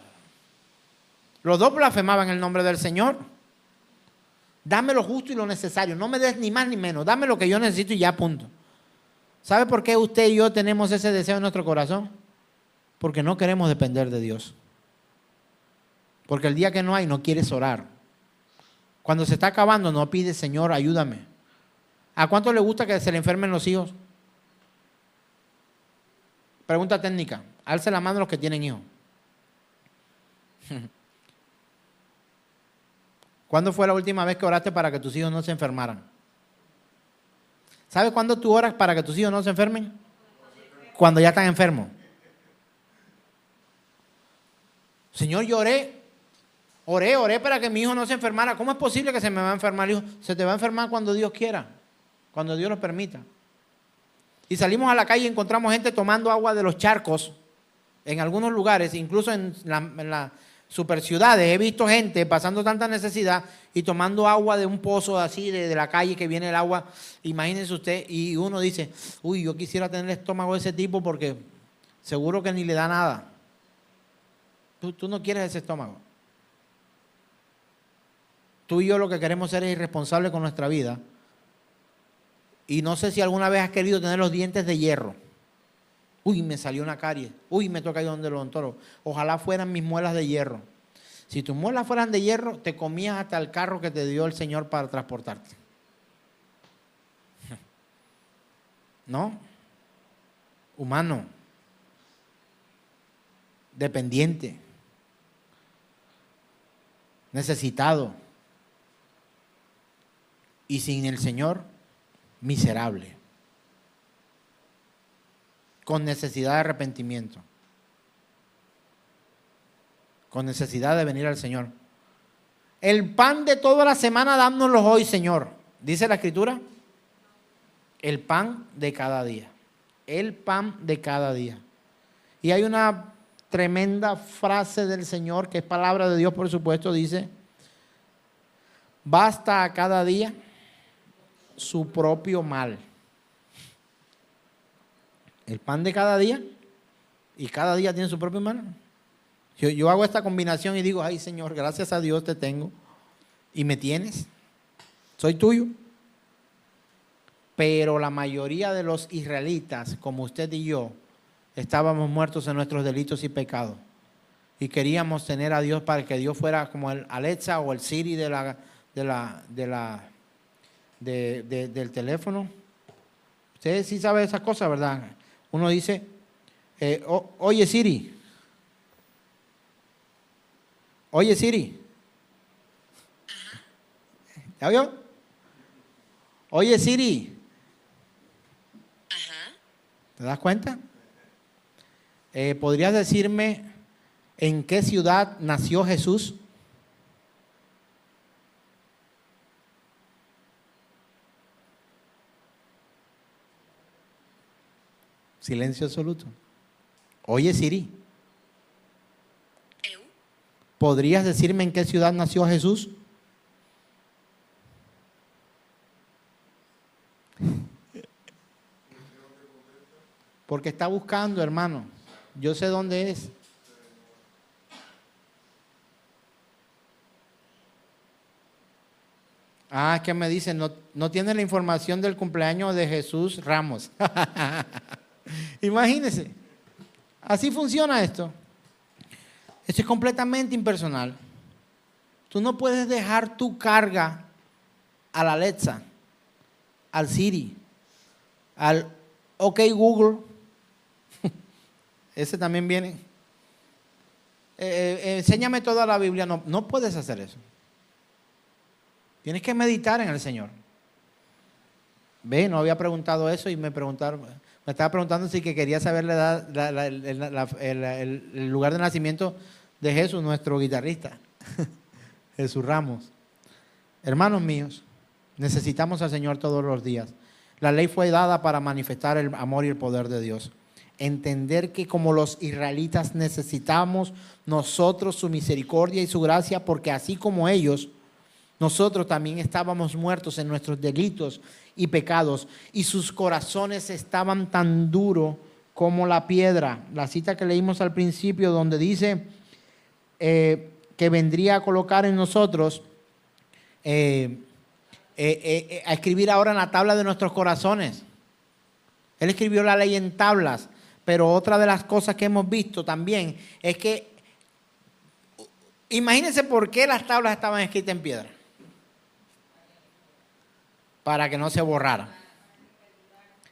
los dos blasfemaban el nombre del Señor. Dame lo justo y lo necesario. No me des ni más ni menos. Dame lo que yo necesito y ya, punto. ¿Sabe por qué usted y yo tenemos ese deseo en nuestro corazón? Porque no queremos depender de Dios. Porque el día que no hay, no quieres orar. Cuando se está acabando, no pides, Señor, ayúdame. ¿A cuánto le gusta que se le enfermen los hijos? Pregunta técnica. Alce la mano los que tienen hijos. ¿Cuándo fue la última vez que oraste para que tus hijos no se enfermaran? ¿Sabes cuándo tú oras para que tus hijos no se enfermen? Cuando ya están enfermos. Señor, yo oré para que mi hijo no se enfermara. ¿Cómo es posible que se me va a enfermar el hijo? Se te va a enfermar cuando Dios quiera, cuando Dios lo permita. Y salimos a la calle y encontramos gente tomando agua de los charcos en algunos lugares, incluso en super ciudades, he visto gente pasando tanta necesidad y tomando agua de un pozo así, de la calle que viene el agua. Imagínense usted, y uno dice, uy, yo quisiera tener el estómago de ese tipo porque seguro que ni le da nada. Tú no quieres ese estómago. Tú y yo lo que queremos ser es irresponsables con nuestra vida. Y no sé si alguna vez has querido tener los dientes de hierro. Uy, me salió una caries. Uy, me toca ir donde el odontólogo. Ojalá fueran mis muelas de hierro. Si tus muelas fueran de hierro, te comías hasta el carro que te dio el Señor para transportarte. ¿No? Humano. Dependiente. Necesitado. Y sin el Señor, miserable. Con necesidad de arrepentimiento, con necesidad de venir al Señor. El pan de toda la semana, dámoslo hoy, Señor. Dice la Escritura, el pan de cada día. El pan de cada día. Y hay una tremenda frase del Señor, que es palabra de Dios, por supuesto, dice, basta a cada día su propio mal. El pan de cada día, y cada día tiene su propio mal. Yo hago esta combinación y digo, ay Señor, gracias a Dios te tengo y me tienes, soy tuyo. Pero la mayoría de los israelitas, como usted y yo, estábamos muertos en nuestros delitos y pecados. Y queríamos tener a Dios para que Dios fuera como el Alexa o el Siri del teléfono. Ustedes sí saben esas cosas, ¿verdad? Uno dice, oye Siri. Oye Siri. ¿Ya vio? Oye Siri. Ajá. ¿Te das cuenta? ¿Podrías decirme en qué ciudad nació Jesús? Silencio absoluto. Oye Siri. ¿Podrías decirme en qué ciudad nació Jesús? Porque está buscando, hermano. Yo sé dónde es. Ah, es que me dicen, no tiene la información del cumpleaños de Jesús Ramos. Imagínense. Así funciona esto. Esto es completamente impersonal. Tú no puedes dejar tu carga a la Alexa, al Siri, al OK Google. Ese también viene. Enséñame toda la Biblia. No puedes hacer eso. Tienes que meditar en el Señor. Ve, no había preguntado eso y me estaba preguntando si que quería saber el lugar de nacimiento de Jesús, nuestro guitarrista, Jesús Ramos. Hermanos míos, necesitamos al Señor todos los días. La ley fue dada para manifestar el amor y el poder de Dios. Entender que como los israelitas necesitamos nosotros su misericordia y su gracia, porque así como ellos, nosotros también estábamos muertos en nuestros delitos y pecados, y sus corazones estaban tan duros como la piedra. La cita que leímos al principio, donde dice que vendría a colocar en nosotros, a escribir ahora en la tabla de nuestros corazones. Él escribió la ley en tablas, pero otra de las cosas que hemos visto también es que, imagínense por qué las tablas estaban escritas en piedra. Para que no se borraran,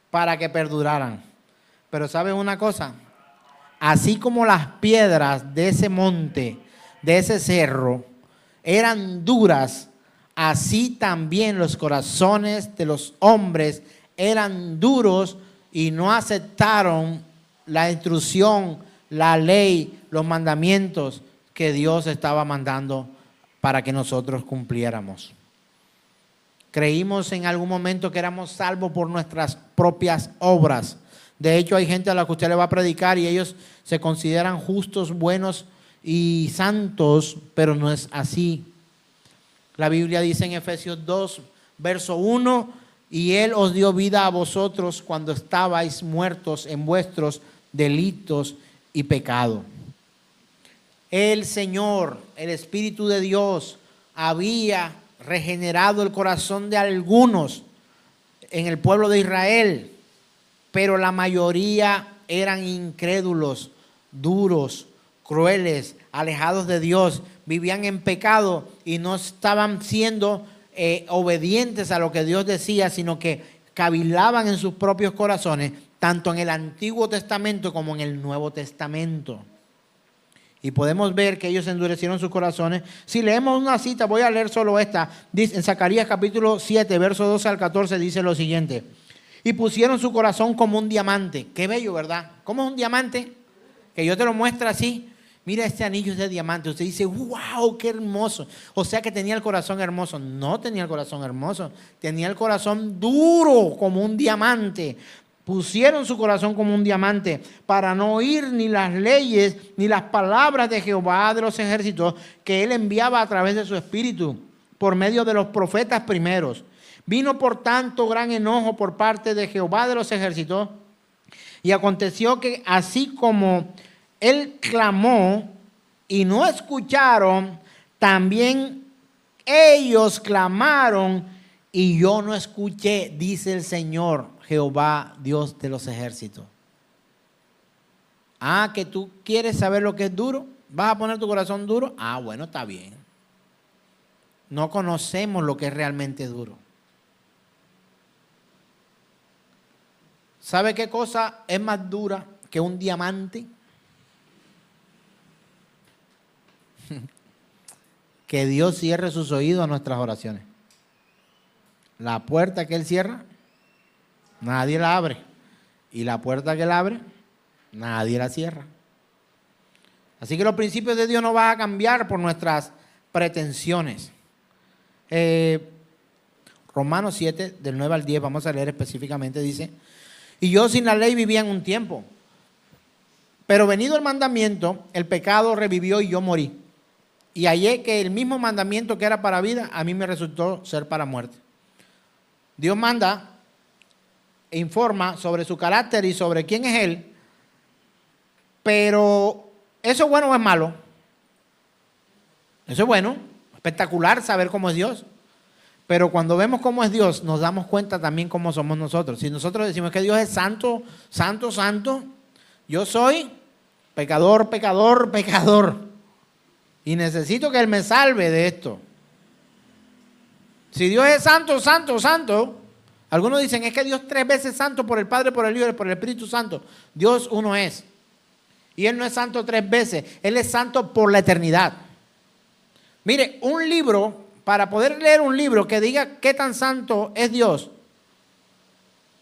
para que perduraran. Pero ¿saben una cosa? Así como las piedras de ese monte, de ese cerro, eran duras, así también los corazones de los hombres eran duros y no aceptaron la instrucción, la ley, los mandamientos que Dios estaba mandando para que nosotros cumpliéramos. Creímos en algún momento que éramos salvos por nuestras propias obras. De hecho, hay gente a la que usted le va a predicar y ellos se consideran justos, buenos y santos, pero no es así. La Biblia dice en Efesios 2, verso 1, y Él os dio vida a vosotros cuando estabais muertos en vuestros delitos y pecado. El Señor, el Espíritu de Dios, había regenerado el corazón de algunos en el pueblo de Israel, pero la mayoría eran incrédulos, duros, crueles, alejados de Dios, vivían en pecado y no estaban siendo obedientes a lo que Dios decía, sino que cavilaban en sus propios corazones, tanto en el Antiguo Testamento como en el Nuevo Testamento. Y podemos ver que ellos endurecieron sus corazones. Si leemos una cita, voy a leer solo esta. Dice, en Zacarías capítulo 7, verso 12 al 14, dice lo siguiente. Y pusieron su corazón como un diamante. Qué bello, ¿verdad? ¿Cómo es un diamante? Que yo te lo muestro así. Mira, este anillo es de diamante. Usted dice, wow, qué hermoso. O sea que tenía el corazón hermoso. No tenía el corazón hermoso. Tenía el corazón duro como un diamante. Pusieron su corazón como un diamante para no oír ni las leyes ni las palabras de Jehová de los ejércitos que él enviaba a través de su espíritu por medio de los profetas primeros. Vino por tanto gran enojo por parte de Jehová de los ejércitos y aconteció que así como él clamó y no escucharon, también ellos clamaron y yo no escuché, dice el Señor, Jehová, Dios de los ejércitos. Ah, que tú quieres saber lo que es duro. ¿Vas a poner tu corazón duro? Ah, bueno, está bien. No conocemos lo que es realmente duro. ¿Sabe qué cosa es más dura que un diamante? Que Dios cierre sus oídos a nuestras oraciones. La puerta que Él cierra, nadie la abre. Y la puerta que Él abre, nadie la cierra. Así que los principios de Dios no van a cambiar por nuestras pretensiones. Romanos 7, del 9 al 10, vamos a leer específicamente, dice: y yo sin la ley vivía en un tiempo, pero venido el mandamiento, el pecado revivió y yo morí. Y hallé que el mismo mandamiento que era para vida, a mí me resultó ser para muerte. Dios manda e informa sobre su carácter y sobre quién es Él, pero ¿eso es bueno o es malo? Eso es bueno, espectacular saber cómo es Dios. Pero cuando vemos cómo es Dios, nos damos cuenta también cómo somos nosotros. Si nosotros decimos que Dios es santo, santo, santo, yo soy pecador, pecador, pecador. Y necesito que Él me salve de esto. Si Dios es santo, santo, santo, algunos dicen es que Dios 3 veces santo por el Padre, por el Hijo y por el Espíritu Santo. Dios uno es. Y Él no es santo 3 veces, Él es santo por la eternidad. Mire, un libro, para poder leer un libro que diga qué tan santo es Dios,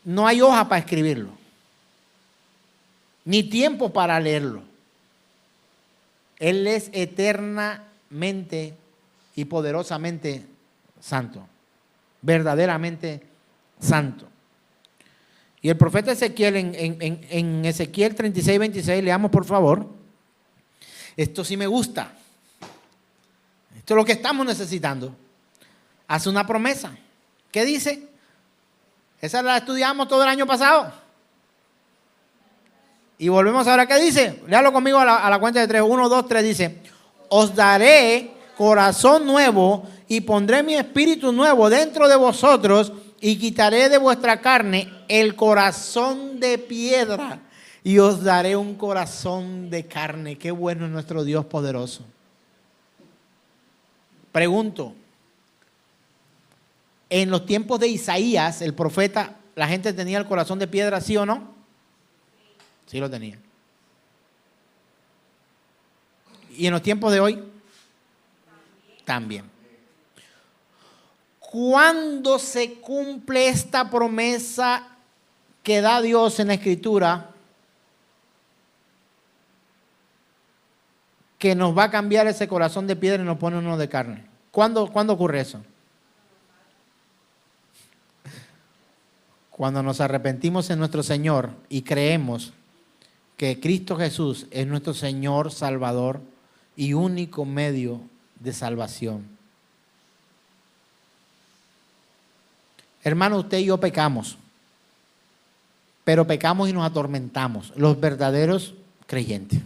no hay hoja para escribirlo, ni tiempo para leerlo. Él es eternamente y poderosamente santo, verdaderamente santo. Y el profeta Ezequiel, en Ezequiel 36, 26, leamos por favor. Esto sí me gusta. Esto es lo que estamos necesitando. Hace una promesa. ¿Qué dice? Esa la estudiamos todo el año pasado. Y volvemos ahora. ¿Qué dice? Léalo conmigo a la cuenta de 3. 1, 2, 3 dice: os daré corazón nuevo y pondré mi espíritu nuevo dentro de vosotros y quitaré de vuestra carne el corazón de piedra y os daré un corazón de carne. Qué bueno es nuestro Dios poderoso. Pregunto, en los tiempos de Isaías, el profeta, ¿la gente tenía el corazón de piedra, sí o no? Sí lo tenía. ¿Y en los tiempos de hoy? También. ¿Cuándo se cumple esta promesa que da Dios en la Escritura que nos va a cambiar ese corazón de piedra y nos pone uno de carne? ¿Cuándo ocurre eso? Cuando nos arrepentimos en nuestro Señor y creemos que Cristo Jesús es nuestro Señor, Salvador y único medio de salvación. Hermano, usted y yo pecamos, pero pecamos y nos atormentamos, los verdaderos creyentes.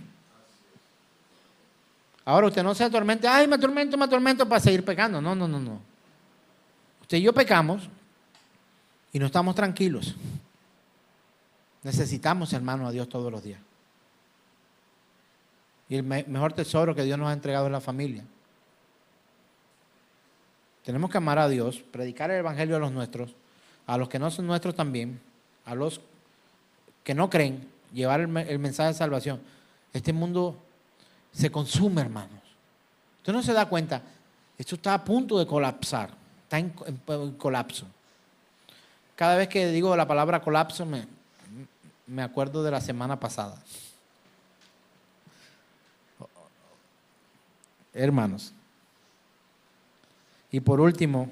Ahora usted no se atormente, ay, me atormento para seguir pecando. No. Usted y yo pecamos y no estamos tranquilos. Necesitamos, hermano, a Dios todos los días. Y el mejor tesoro que Dios nos ha entregado es la familia. Tenemos que amar a Dios, predicar el evangelio a los nuestros, a los que no son nuestros también, a los que no creen, llevar el mensaje de salvación. Este mundo se consume, hermanos. Usted no se da cuenta, esto está a punto de colapsar, está en colapso. Cada vez que digo la palabra colapso me acuerdo de la semana pasada. Hermanos. Y por último,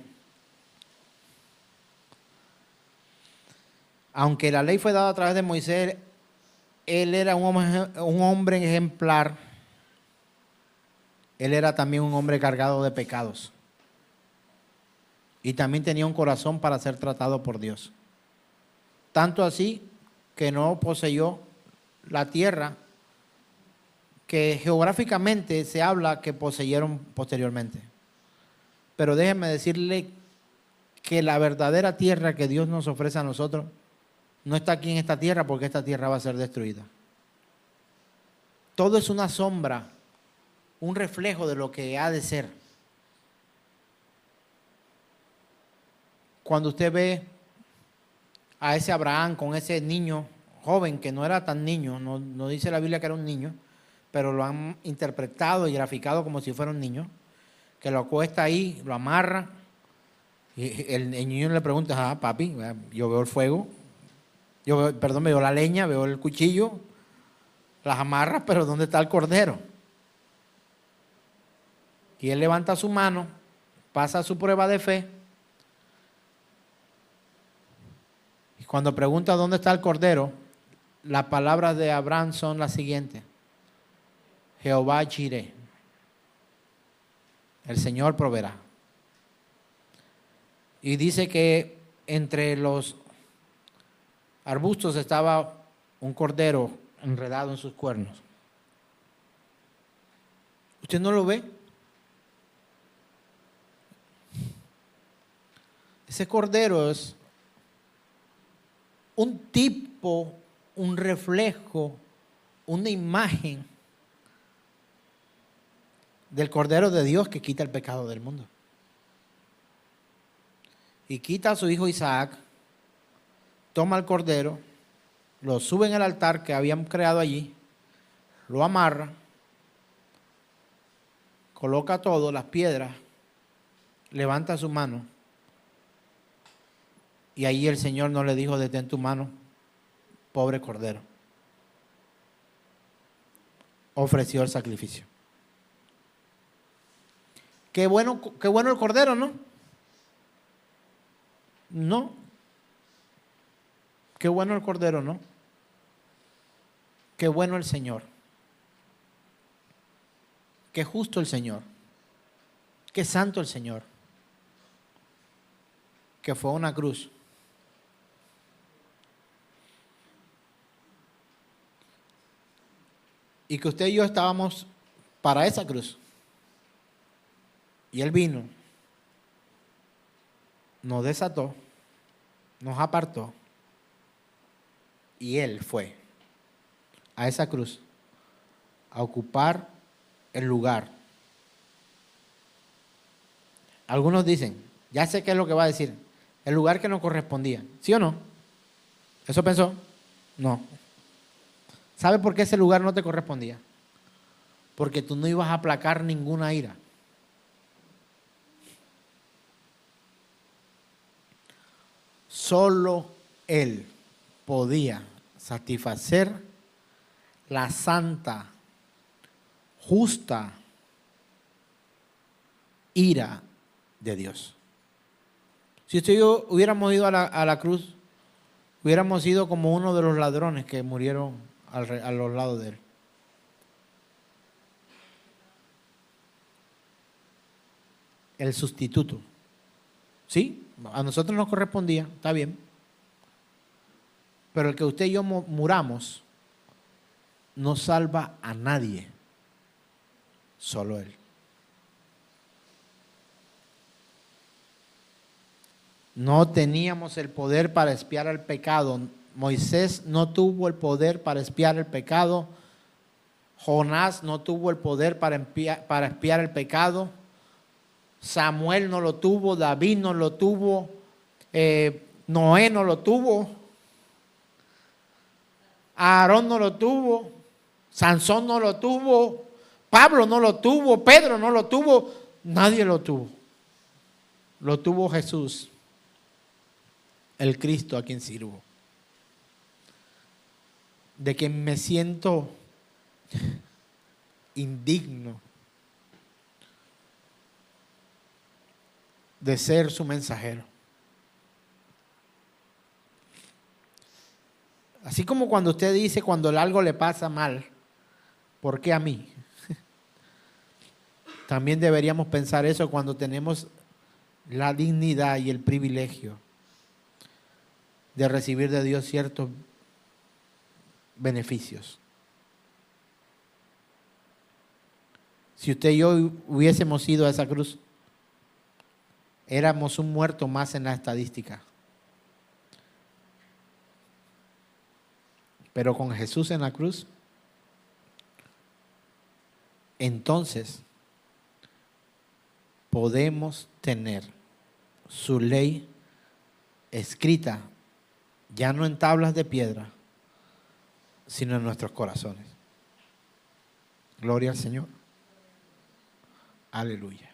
aunque la ley fue dada a través de Moisés, él era un hombre ejemplar. Él era también un hombre cargado de pecados. Y también tenía un corazón para ser tratado por Dios. Tanto así que no poseyó la tierra que geográficamente se habla que poseyeron posteriormente. Pero déjenme decirle que la verdadera tierra que Dios nos ofrece a nosotros no está aquí en esta tierra, porque esta tierra va a ser destruida. Todo es una sombra, un reflejo de lo que ha de ser. Cuando usted ve a ese Abraham con ese niño joven, que no era tan niño, no dice la Biblia que era un niño, pero lo han interpretado y graficado como si fuera un niño, que lo acuesta ahí, lo amarra, y el niño le pregunta, papi, yo veo el fuego, veo la leña, veo el cuchillo, las amarras, pero ¿dónde está el cordero? Y él levanta su mano, pasa su prueba de fe, y cuando pregunta dónde está el cordero, las palabras de Abraham son las siguientes: Jehová Jireh, el Señor proveerá. Y dice que entre los arbustos estaba un cordero enredado en sus cuernos. ¿Usted no lo ve? Ese cordero es un tipo, un reflejo, una imagen del Cordero de Dios que quita el pecado del mundo. Y quita a su hijo Isaac, toma el cordero, lo sube en el altar que habían creado allí, lo amarra, coloca todo, las piedras, levanta su mano, y ahí el Señor no le dijo: detén tu mano, pobre cordero. Ofreció el sacrificio. Qué bueno el cordero, ¿no? No. Qué bueno el cordero, ¿no? Qué bueno el Señor. Qué justo el Señor. Qué santo el Señor. Que fue una cruz. Y que usted y yo estábamos para esa cruz. Y Él vino, nos desató, nos apartó, y Él fue a esa cruz a ocupar el lugar. Algunos dicen, ya sé qué es lo que va a decir, el lugar que nos correspondía. ¿Sí o no? ¿Eso pensó? No. ¿Sabe por qué ese lugar no te correspondía? Porque tú no ibas a aplacar ninguna ira. Solo Él podía satisfacer la santa, justa ira de Dios. Si usted y yo hubiéramos ido a la cruz, hubiéramos sido como uno de los ladrones que murieron a los lados de Él. el sustituto. ¿Sí? A nosotros nos correspondía, está bien. Pero el que usted y yo muramos no salva a nadie, solo Él. No teníamos el poder para expiar el pecado. Moisés no tuvo el poder para expiar el pecado. Jonás no tuvo el poder para expiar el pecado. Samuel no lo tuvo. David no lo tuvo. Noé no lo tuvo. Aarón no lo tuvo. Sansón no lo tuvo. Pablo no lo tuvo. Pedro no lo tuvo. Nadie lo tuvo. Lo tuvo Jesús, el Cristo a quien sirvo. De que me siento indigno de ser su mensajero. Así como cuando usted dice, cuando algo le pasa mal, ¿por qué a mí? También deberíamos pensar eso cuando tenemos la dignidad y el privilegio de recibir de Dios ciertos beneficios. Si usted y yo hubiésemos ido a esa cruz, éramos un muerto más en la estadística. Pero con Jesús en la cruz, entonces podemos tener su ley escrita, ya no en tablas de piedra, sino en nuestros corazones. Gloria al Señor. Aleluya.